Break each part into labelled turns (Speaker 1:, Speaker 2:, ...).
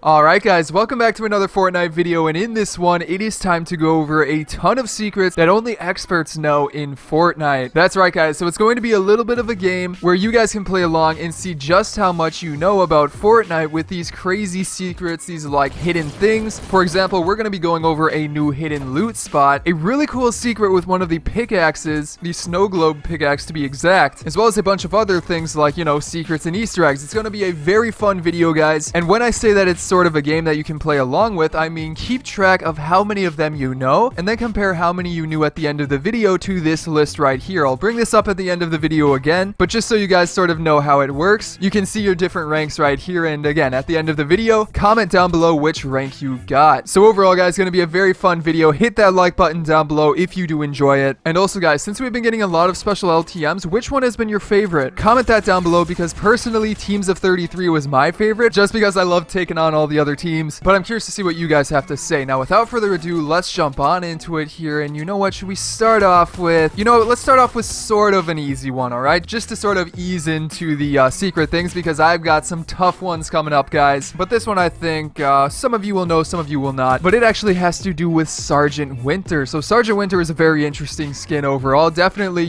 Speaker 1: Alright guys, welcome back to another Fortnite video, and in this one, it is time to go over a ton of secrets that only experts know in Fortnite. That's right guys, so it's going to be a little bit of a game where you guys can play along and see just how much you know about Fortnite with these crazy secrets, these like hidden things. For example, we're going to be going over a new hidden loot spot, a really cool secret with one of the pickaxes, the snow globe pickaxe to be exact, as well as a bunch of other things like, you know, secrets and Easter eggs. It's going to be a very fun video guys, and when I say that it's sort of a game that you can play along with, I mean keep track of how many of them you know, and then compare how many you knew at the end of the video to this list right here. I'll bring this up at the end of the video again, but just so you guys sort of know how it works, you can see your different ranks right here, and again, at the end of the video, comment down below which rank you got. So overall guys, it's going to be a very fun video. Hit that like button down below if you do enjoy it. And also guys, since we've been getting a lot of special LTMs, which one has been your favorite? Comment that down below, because personally, Teams of 33 was my favorite, just because I love taking on all the other teams, but I'm curious to see what you guys have to say. Now, without further ado, let's jump on into it here, and you know what, should we start off with, let's start off with sort of an easy one, alright? Just to sort of ease into the secret things, because I've got some tough ones coming up, guys. But this one, I think, some of you will know, some of you will not, but it actually has to do with Sergeant Winter. So Sergeant Winter is a very interesting skin overall, definitely,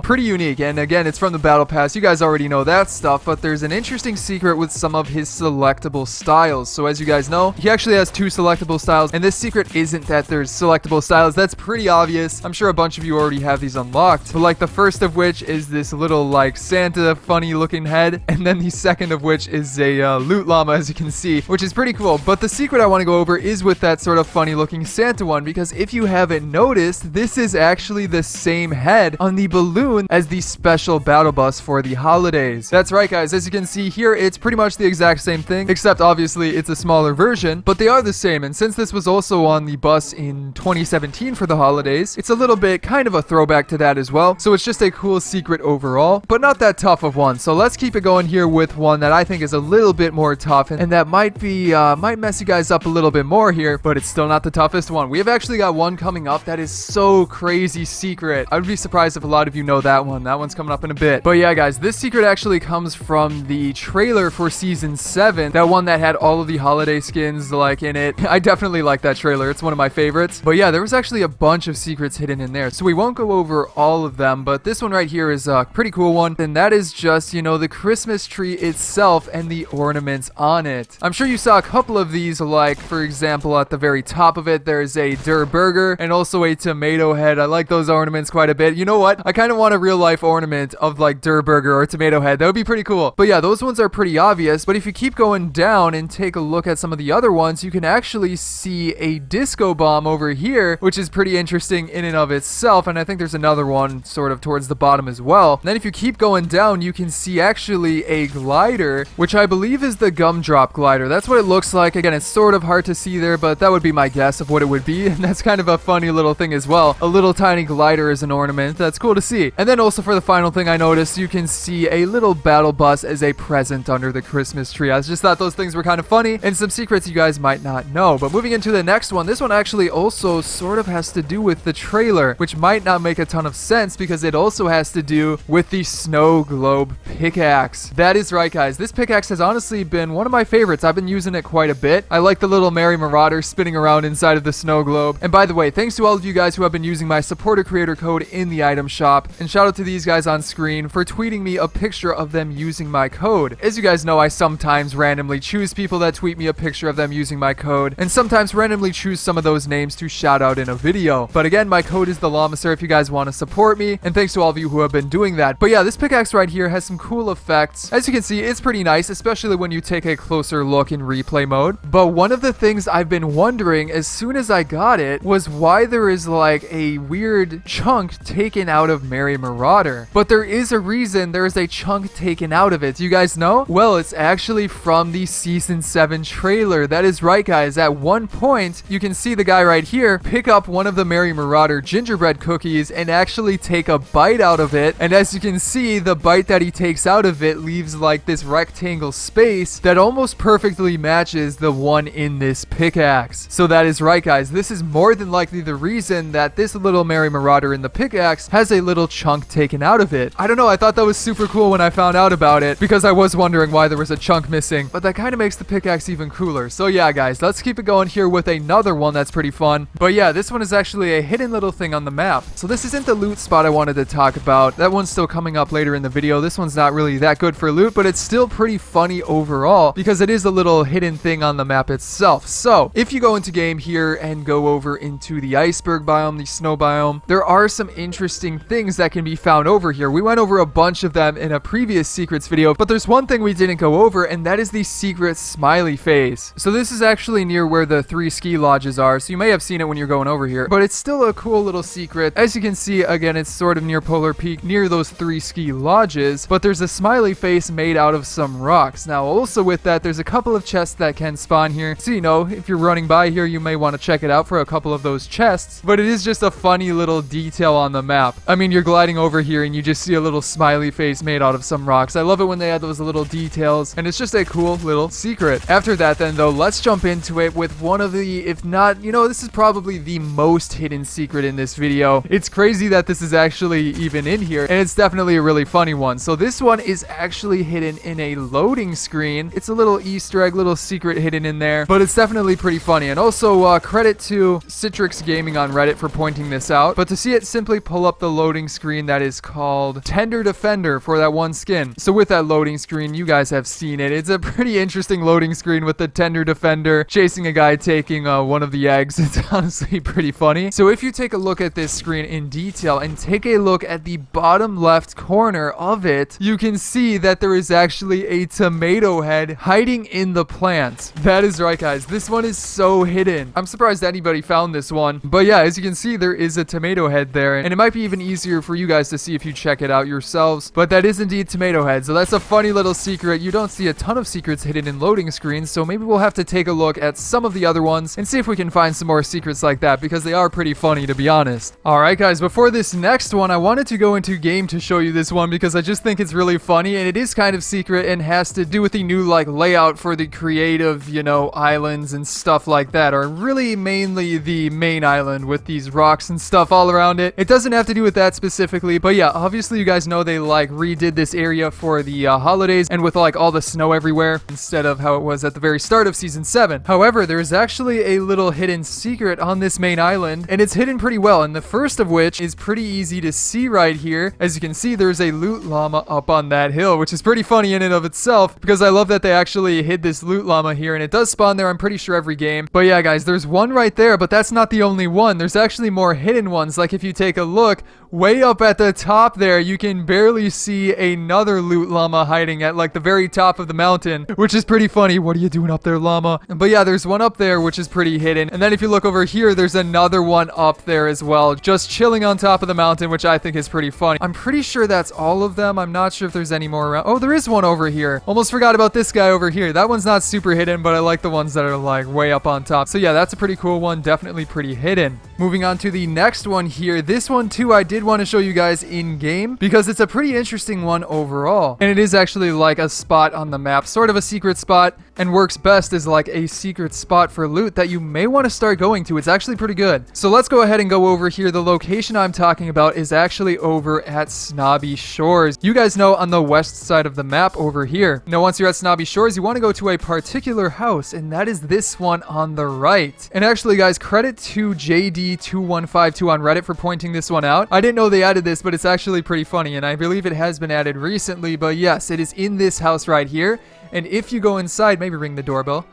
Speaker 1: pretty unique, and again, it's from the Battle Pass. You guys already know that stuff, but there's an interesting secret with some of his selectable styles. So as you guys know, he actually has 2 selectable styles, and this secret isn't that there's selectable styles. That's pretty obvious. I'm sure a bunch of you already have these unlocked, but like the first of which is this little like Santa funny looking head, and then the second of which is a loot llama, as you can see, which is pretty cool. But the secret I want to go over is with that sort of funny looking Santa one, because if you haven't noticed, this is actually the same head on the balloon as the special battle bus for the holidays. That's right guys, as you can see here, it's pretty much the exact same thing, except obviously it's a smaller version, but they are the same. And since this was also on the bus in 2017 for the holidays, it's a little bit kind of a throwback to that as well. So it's just a cool secret overall, but not that tough of one. So let's keep it going here with one that I think is a little bit more tough, and that might mess you guys up a little bit more here, but it's still not the toughest one. We have actually got one coming up that is so crazy secret. I would be surprised if a lot of you know that one. That one's coming up in a bit. But yeah guys, this secret actually comes from the trailer for season 7, that one that had all of the holiday skins like in it. I definitely like that trailer. It's one of my favorites. But yeah, there was actually a bunch of secrets hidden in there, so we won't go over all of them, but this one right here is a pretty cool one, and that is just, the Christmas tree itself and the ornaments on it. I'm sure you saw a couple of these, like for example at the very top of it there's a Der Burger and also a tomato head. I like those ornaments quite a bit. You know what, I kind of want a real life ornament of like Der Burger or tomato head. That would be pretty cool. But yeah, those ones are pretty obvious, but if you keep going down and take a look at some of the other ones, you can actually see a disco bomb over here, which is pretty interesting in and of itself, and I think there's another one sort of towards the bottom as well. And then if you keep going down, you can see actually a glider, which I believe is the gumdrop glider. That's what it looks like. Again, it's sort of hard to see there, but that would be my guess of what it would be, and that's kind of a funny little thing as well. A little tiny glider as an ornament. That's cool to see. And then also for the final thing I noticed, you can see a little battle bus as a present under the Christmas tree. I just thought those things were kind of funny, and some secrets you guys might not know. But moving into the next one, this one actually also sort of has to do with the trailer, which might not make a ton of sense because it also has to do with the snow globe pickaxe. That is right guys, this pickaxe has honestly been one of my favorites. I've been using it quite a bit. I like the little Merry Marauder spinning around inside of the snow globe. And by the way, thanks to all of you guys who have been using my supporter creator code in the item shop, and shout out to these guys on screen for tweeting me a picture of them using my code. As you guys know, I sometimes randomly choose people that tweet me a picture of them using my code, and sometimes randomly choose some of those names to shout out in a video. But again, my code is TheLlamaSir if you guys want to support me, and thanks to all of you who have been doing that. But yeah, this pickaxe right here has some cool effects. As you can see, it's pretty nice, especially when you take a closer look in replay mode. But one of the things I've been wondering as soon as I got it was why there is like a weird chunk taken out of Merry Marauder. But there is a reason there is a chunk taken out of it. Do you guys know? Well, it's actually from the season 7 trailer. That is right guys, at one point you can see the guy right here pick up one of the Merry Marauder gingerbread cookies and actually take a bite out of it, and as you can see, the bite that he takes out of it leaves like this rectangle space that almost perfectly matches the one in this pickaxe. So that is right guys, this is more than likely the reason that this little Merry Marauder in the pickaxe has a little chunk taken out of it. I don't know, I thought that was super cool when I found out about it, because I was wondering why there was a chunk missing, but that kind of makes the pickaxe effects even cooler. So yeah, guys, let's keep it going here with another one that's pretty fun. But yeah, this one is actually a hidden little thing on the map. So this isn't the loot spot I wanted to talk about. That one's still coming up later in the video. This one's not really that good for loot, but it's still pretty funny overall because it is a little hidden thing on the map itself. So if you go into game here and go over into the iceberg biome, the snow biome, there are some interesting things that can be found over here. We went over a bunch of them in a previous secrets video, but there's one thing we didn't go over, and that is the secret smiley face. So this is actually near where the 3 ski lodges are, so you may have seen it when you're going over here, but it's still a cool little secret. As you can see, again, it's sort of near Polar Peak, near those 3 ski lodges, but there's a smiley face made out of some rocks. Now also with that, there's a couple of chests that can spawn here, so you know, if you're running by here, you may want to check it out for a couple of those chests. But it is just a funny little detail on the map. I mean, you're gliding over here and you just see a little smiley face made out of some rocks. I love it when they add those little details, and it's just a cool little secret. After that then though, let's jump into it with one of the, if not, you know, this is probably the most hidden secret in this video. It's crazy that this is actually even in here, and it's definitely a really funny one. So this one is actually hidden in a loading screen. It's a little Easter egg, little secret hidden in there, but it's definitely pretty funny. And also credit to Citrix Gaming on Reddit for pointing this out. But to see it, simply pull up the loading screen that is called Tender Defender for that one skin. So with that loading screen, you guys have seen it. It's a pretty interesting loading screen with the Tender Defender chasing a guy taking one of the eggs. It's honestly pretty funny. So if you take a look at this screen in detail and take a look at the bottom left corner of it, you can see that there is actually a tomato head hiding in the plant. That is right, guys. This one is so hidden. I'm surprised anybody found this one. But yeah, as you can see, there is a tomato head there, and it might be even easier for you guys to see if you check it out yourselves. But that is indeed tomato head. So that's a funny little secret. You don't see a ton of secrets hidden in loading screens, so maybe we'll have to take a look at some of the other ones and see if we can find some more secrets like that, because they are pretty funny, to be honest. Alright guys, before this next one, I wanted to go into game to show you this one because I just think it's really funny, and it is kind of secret and has to do with the new like layout for the creative, you know, islands and stuff like that, or really mainly the main island with these rocks and stuff all around it. It doesn't have to do with that specifically, but yeah, obviously you guys know they like redid this area for the holidays and with like all the snow everywhere instead of how it was at the very start of season 7. However, there is actually a little hidden secret on this main island, and it's hidden pretty well, and the first of which is pretty easy to see right here. As you can see, there's a loot llama up on that hill, which is pretty funny in and of itself, because I love that they actually hid this loot llama here, and it does spawn there, I'm pretty sure, every game. But yeah, guys, there's one right there, but that's not the only one. There's actually more hidden ones. Like if you take a look, way up at the top there, you can barely see another loot llama hiding at like the very top of the mountain, which is pretty funny. What are you doing up there, llama? But yeah, there's one up there, which is pretty hidden. And then if you look over here, there's another one up there as well, just chilling on top of the mountain, which I think is pretty funny. I'm pretty sure that's all of them. I'm not sure if there's any more around. Oh, there is one over here. Almost forgot about this guy over here. That one's not super hidden, but I like the ones that are like way up on top. So yeah, that's a pretty cool one. Definitely pretty hidden. Moving on to the next one here. This one too, I did want to show you guys in game because it's a pretty interesting one overall. And it is actually like a spot on the map, sort of a secret spot, and works best as like a secret spot for loot that you may want to start going to. It's actually pretty good. So let's go ahead and go over here. The location I'm talking about is actually over at Snobby Shores. You guys know on the west side of the map over here. Now, once you're at Snobby Shores, you want to go to a particular house, and that is this one on the right. And actually, guys, credit to JD2152 on Reddit for pointing this one out. I didn't know they added this, but it's actually pretty funny, and I believe it has been added recently. But yes, it is in this house right here. And if you go inside, maybe ring the doorbell.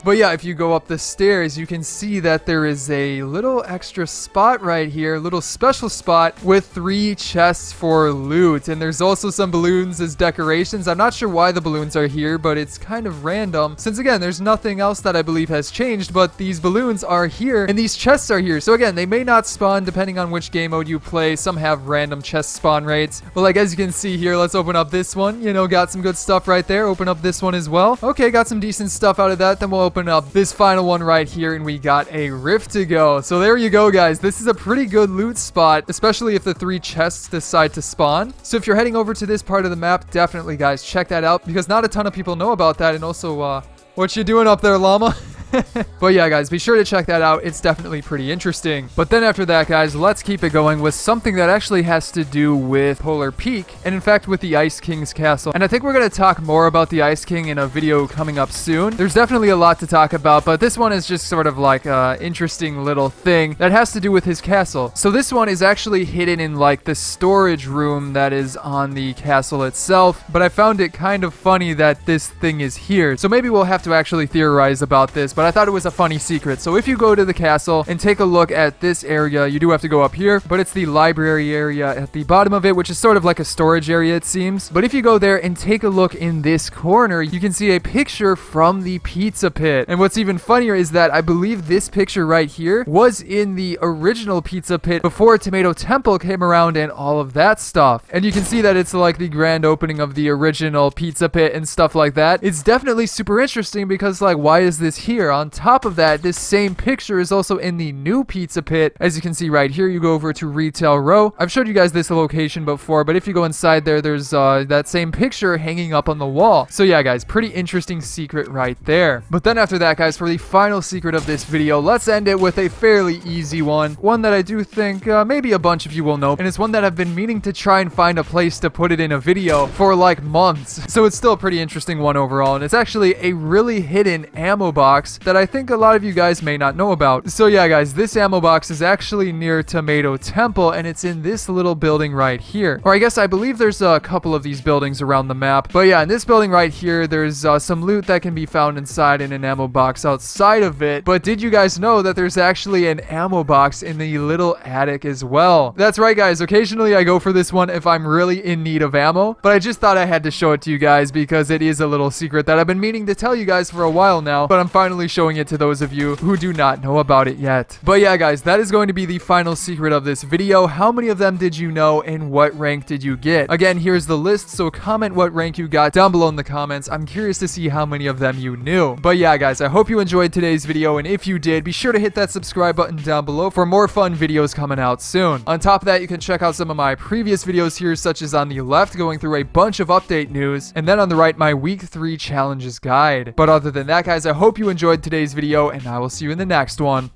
Speaker 1: But yeah, if you go up the stairs, you can see that there is a little extra spot right here, a little special spot with 3 chests for loot. And there's also some balloons as decorations. I'm not sure why the balloons are here, but it's kind of random. Since again, there's nothing else that I believe has changed, but these balloons are here and these chests are here. So again, they may not spawn depending on which game mode you play. Some have random chest spawn rates. But like as you can see here, let's open up this one. You know, got some good stuff right there. Open up this one as well. Okay, got some decent stuff out of that. Then we'll open up this final one right here, and we got a rift to go. So there you go, guys. This is a pretty good loot spot, especially if the 3 chests decide to spawn. So if you're heading over to this part of the map, definitely, guys, check that out, because not a ton of people know about that. And also, what you doing up there, llama? But yeah, guys, be sure to check that out. It's definitely pretty interesting. But then after that, guys, let's keep it going with something that actually has to do with Polar Peak, and in fact with the Ice King's castle. And I think we're going to talk more about the Ice King in a video coming up soon. There's definitely a lot to talk about, but this one is just sort of like a interesting little thing that has to do with his castle. So this one is actually hidden in like the storage room that is on the castle itself, but I found it kind of funny that this thing is here. So maybe we'll have to actually theorize about this, but I thought it was a funny secret. So if you go to the castle and take a look at this area, you do have to go up here, but it's the library area at the bottom of it, which is sort of like a storage area, it seems. But if you go there and take a look in this corner, you can see a picture from the pizza pit. And what's even funnier is that I believe this picture right here was in the original pizza pit before Tomato Temple came around and all of that stuff. And you can see that it's like the grand opening of the original pizza pit and stuff like that. It's definitely super interesting because, like, why is this here? On top of that, this same picture is also in the new pizza pit. As you can see right here, you go over to Retail Row. I've showed you guys this location before, but if you go inside there, there's that same picture hanging up on the wall. So yeah, guys, pretty interesting secret right there. But then after that, guys, for the final secret of this video, let's end it with a fairly easy one. One that I do think maybe a bunch of you will know, and it's one that I've been meaning to try and find a place to put it in a video for like months. So it's still a pretty interesting one overall, and it's actually a really hidden ammo box that I think a lot of you guys may not know about. So yeah, guys, this ammo box is actually near Tomato Temple, and it's in this little building right here. Or I guess I believe there's a couple of these buildings around the map. But yeah, in this building right here, there's some loot that can be found inside in an ammo box outside of it. But did you guys know that there's actually an ammo box in the little attic as well? That's right, guys. Occasionally I go for this one if I'm really in need of ammo, but I just thought I had to show it to you guys because it is a little secret that I've been meaning to tell you guys for a while now, but I'm finally showing it to those of you who do not know about it yet. But yeah, guys, that is going to be the final secret of this video. How many of them did you know and what rank did you get? Again, here's the list, so comment what rank you got down below in the comments. I'm curious to see how many of them you knew. But yeah, guys, I hope you enjoyed today's video, and if you did, be sure to hit that subscribe button down below for more fun videos coming out soon. On top of that, you can check out some of my previous videos here, such as on the left, going through a bunch of update news, and then on the right, my week 3 challenges guide. But other than that, guys, I hope you enjoyed today's video, and I will see you in the next one.